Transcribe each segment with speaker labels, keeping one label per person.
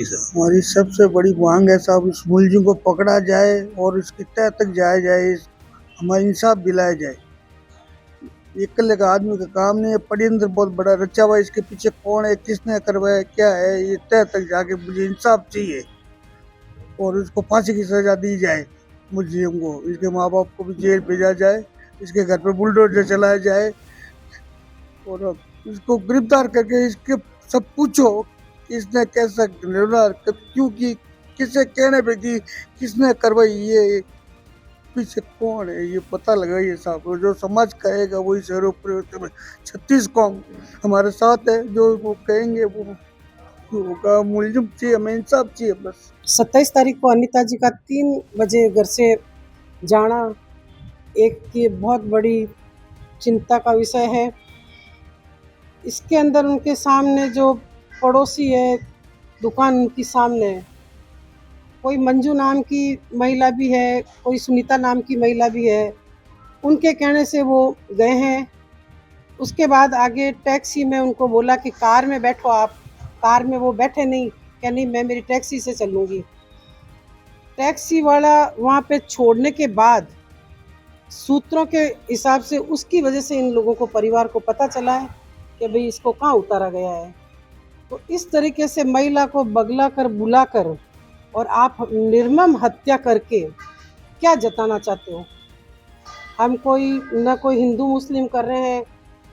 Speaker 1: आपकी सर?
Speaker 2: हमारी सबसे बड़ी मांग है साहब, इस मुलजिम को पकड़ा जाए और इसकी तह तक जाया जाए, हमारा इंसाफ दिलाया जाए। ये इकल्ले का आदमी का काम नहीं है, पड़ी अंदर बहुत बड़ा रचा हुआ है, इसके पीछे कौन है, किसने करवाया, क्या है, ये तह तक जाके मुझे इंसाफ चाहिए और इसको फांसी की सजा दी जाए। मुलजिम को, इसके माँ बाप को भी जेल भेजा जाए, इसके घर पे बुलडोजर चलाया जाए और इसको गिरफ्तार करके इसके सब पूछो कि इसने कैसा निर्णय क्यों की, किसे कहने पे की, किसने करवाई, ये पीछे कौन है, ये पता लगाइए साहब। और जो समाज कहेगा वही सर्वोपरि में 36 कौम हमारे साथ है, जो वो कहेंगे वो होगा। मुलजिम चाहिए, हमें इंसाफ चाहिए बस।
Speaker 3: 27 तारीख को अनिता जी का 3 बजे घर से जाना एक ये बहुत बड़ी चिंता का विषय है। इसके अंदर उनके सामने जो पड़ोसी है, दुकान उनकी सामने है, कोई मंजू नाम की महिला भी है, कोई सुनीता नाम की महिला भी है। उनके कहने से वो गए हैं। उसके बाद आगे टैक्सी में उनको बोला कि कार में बैठो आप। कार में वो बैठे नहीं, क्या नहीं मैं मेरी टैक्सी से चलूँगी। टैक्सी वाला वहाँ पे छोड़ने के बाद सूत्रों के हिसाब से उसकी वजह से इन लोगों को, परिवार को पता चला है कि भाई इसको कहाँ उतारा गया है। तो इस तरीके से महिला को बगला कर, बुला कर और आप निर्मम हत्या करके क्या जताना चाहते हो? हम कोई न कोई हिंदू मुस्लिम कर रहे हैं,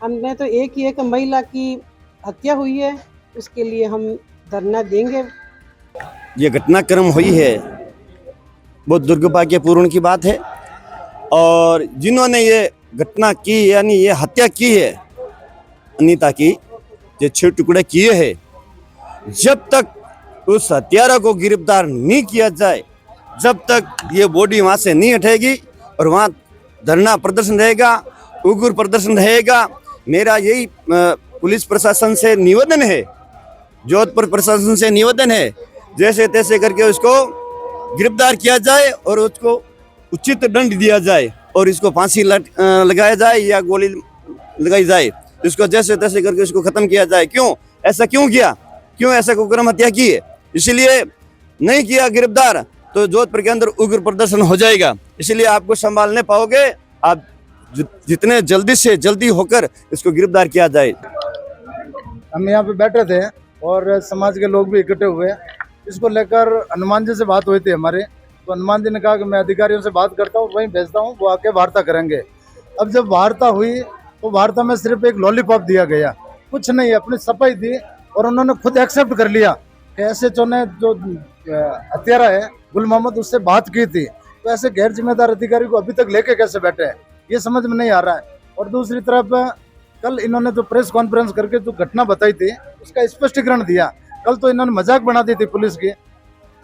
Speaker 3: हमने तो एक ही एक महिला की हत्या हुई है, उसके लिए हम धरना देंगे।
Speaker 4: ये घटनाक्रम हुई है बहुत दुर्भाग्यपूर्ण की बात है और जिन्होंने ये घटना की यानी ये हत्या की है अनीता की, ये 6 टुकड़े किए हैं, जब तक उस हत्यारा को गिरफ्तार नहीं किया जाए, जब तक ये बॉडी वहाँ से नहीं हटेगी और वहाँ धरना प्रदर्शन रहेगा, उग्र प्रदर्शन रहेगा। मेरा यही पुलिस प्रशासन से निवेदन है, जोधपुर प्रशासन से निवेदन है, जैसे तैसे करके उसको गिरफ्तार किया जाए और उसको उचित दंड दिया जाए और इसको फांसी लगाया जाए या गोली लगाई जाए, इसको जैसे तैसे करके इसको खत्म किया जाए। क्यों ऐसा क्यों किया, क्यों ऐसा कुकर्म हत्या की है? इसलिए नहीं किया गिरफ्तार तो जोधपुर के अंदर उग्र प्रदर्शन हो जाएगा। इसलिए आपको संभाल नहीं पाओगे, आप जितने जल्दी से जल्दी होकर इसको गिरफ्तार किया जाए।
Speaker 5: हम यहाँ पे बैठे थे और समाज के लोग भी इकट्ठे हुए, इसको लेकर हनुमान जी से बात हुई थी हमारे, तो हनुमान जी ने कहा कि मैं अधिकारियों से बात करता हूँ, वहीं भेजता हूँ, वो आके वार्ता करेंगे। अब जब वार्ता हुई तो वार्ता में सिर्फ एक लॉलीपॉप दिया गया, कुछ नहीं, अपनी सफाई दी और उन्होंने खुद एक्सेप्ट कर लिया कि SHO ने जो हत्यारा है गुल मोहम्मद उससे बात की थी। तो ऐसे गैर जिम्मेदार अधिकारी को अभी तक लेके कैसे बैठे हैं, ये समझ में नहीं आ रहा है। और दूसरी तरफ कल इन्होंने जो प्रेस कॉन्फ्रेंस करके जो घटना बताई थी उसका स्पष्टीकरण दिया। कल तो इन्होंने मजाक बना दी थी पुलिस की,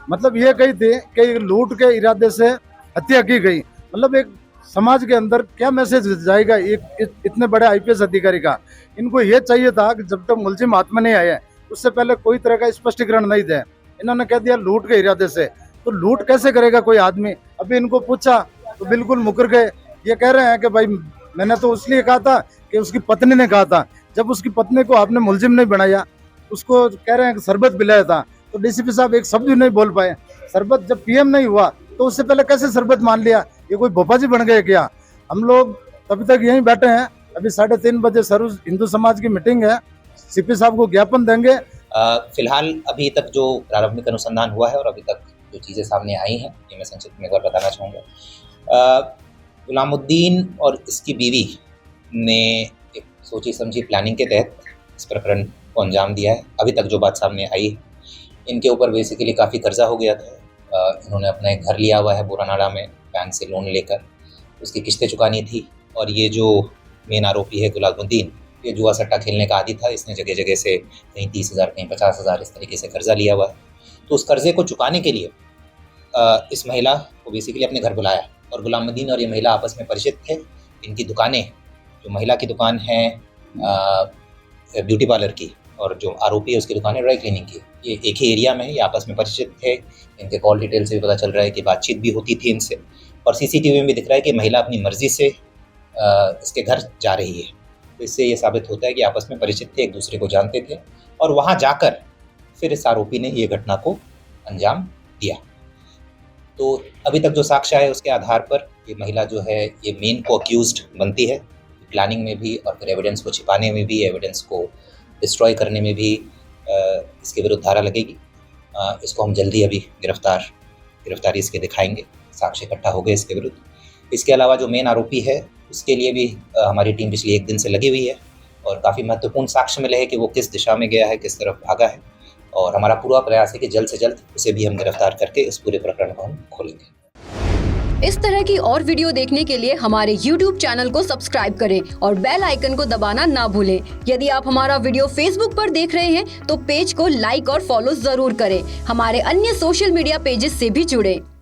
Speaker 5: मतलब ये कही थी कि लूट के इरादे से हत्या की गई। मतलब एक समाज के अंदर क्या मैसेज जाएगा इतने बड़े IPS अधिकारी का? इनको ये चाहिए था कि जब तक मुलजिम हाथ में नहीं आए उससे पहले कोई तरह का स्पष्टीकरण नहीं दे। इन्होंने कह दिया लूट के इरादे से, तो लूट कैसे करेगा कोई आदमी? अभी इनको पूछा तो बिल्कुल मुकर गए। ये कह रहे हैं कि भाई मैंने तो इसलिए कहा था कि उसकी पत्नी ने कहा था। जब उसकी पत्नी को आपने मुलजिम नहीं बनाया, उसको कह रहे हैं कि शरबत पिलाया था, तो DCP साहब एक शब्द भी नहीं बोल पाए। शरबत जब PM नहीं हुआ तो उससे पहले कैसे शरबत मान लिया? ये कोई भोपा जी बन गए क्या? हम लोग तभी तक यहीं बैठे हैं। अभी 3:30 बजे सर्व हिंदू समाज की मीटिंग है, CP साहब को ज्ञापन देंगे।
Speaker 1: फिलहाल अभी तक जो प्रारंभिक अनुसंधान हुआ है और अभी तक जो चीज़ें सामने आई हैं ये मैं संक्षिप्त में एक बार बताना चाहूँगा। गुलामुद्दीन और इसकी बीवी ने एक सोची समझी प्लानिंग के तहत इस प्रकरण को अंजाम दिया है। अभी तक जो बात सामने आई है, इनके ऊपर बेसिकली काफ़ी कर्जा हो गया था। इन्होंने अपना एक घर लिया हुआ है बोरानाड़ा में बैंक से लोन लेकर, उसकी किस्तें चुकानी थी। और ये जो मेन आरोपी है गुलामुद्दीन, ये जुआ सट्टा खेलने का आदी था। इसने जगह जगह से कहीं 30,000 कहीं 50,000 इस तरीके से कर्जा लिया हुआ है। तो उस कर्जे को चुकाने के लिए इस महिला को बेसिकली अपने घर बुलाया और गुलामुद्दीन और ये महिला आपस में परिचित थे। इनकी दुकानें, जो महिला की दुकान है ब्यूटी पार्लर की और जो आरोपी है उसकी दुकान है ड्राई क्लीनिंग की, ये एक ही एरिया में है, ये आपस में परिचित थे। इनके कॉल डिटेल से भी पता चल रहा है कि बातचीत भी होती थी इनसे और CCTV में भी दिख रहा है कि महिला अपनी मर्जी से इसके घर जा रही है। तो इससे ये साबित होता है कि आपस में परिचित थे, एक दूसरे को जानते थे। और वहाँ जाकर फिर इस आरोपी ने ये घटना को अंजाम दिया। तो अभी तक जो साक्ष्य है उसके आधार पर ये महिला जो है ये मेन को अक्यूज्ड बनती है। प्लानिंग में भी और फिर एविडेंस को छिपाने में भी, एविडेंस को डिस्ट्रॉय करने में भी इसके विरुद्ध धारा लगेगी। इसको हम जल्दी अभी गिरफ्तारी इसके दिखाएंगे, साक्ष्य इकट्ठा हो गए इसके विरुद्ध। इसके अलावा जो मेन आरोपी है उसके लिए भी हमारी टीम पिछले 1 दिन से लगी हुई है और काफ़ी महत्वपूर्ण साक्ष्य मिले हैं कि वो किस दिशा में गया है, किस तरफ भागा है, और हमारा पूरा प्रयास है कि जल्द से जल्द उसे भी हम गिरफ्तार करके इस पूरे प्रकरण को हम खोलेंगे।
Speaker 6: इस तरह की और वीडियो देखने के लिए हमारे YouTube चैनल को सब्सक्राइब करें और बेल आइकन को दबाना ना भूलें। यदि आप हमारा वीडियो Facebook पर देख रहे हैं तो पेज को लाइक और फॉलो जरूर करें। हमारे अन्य सोशल मीडिया पेजेस से भी जुड़ें।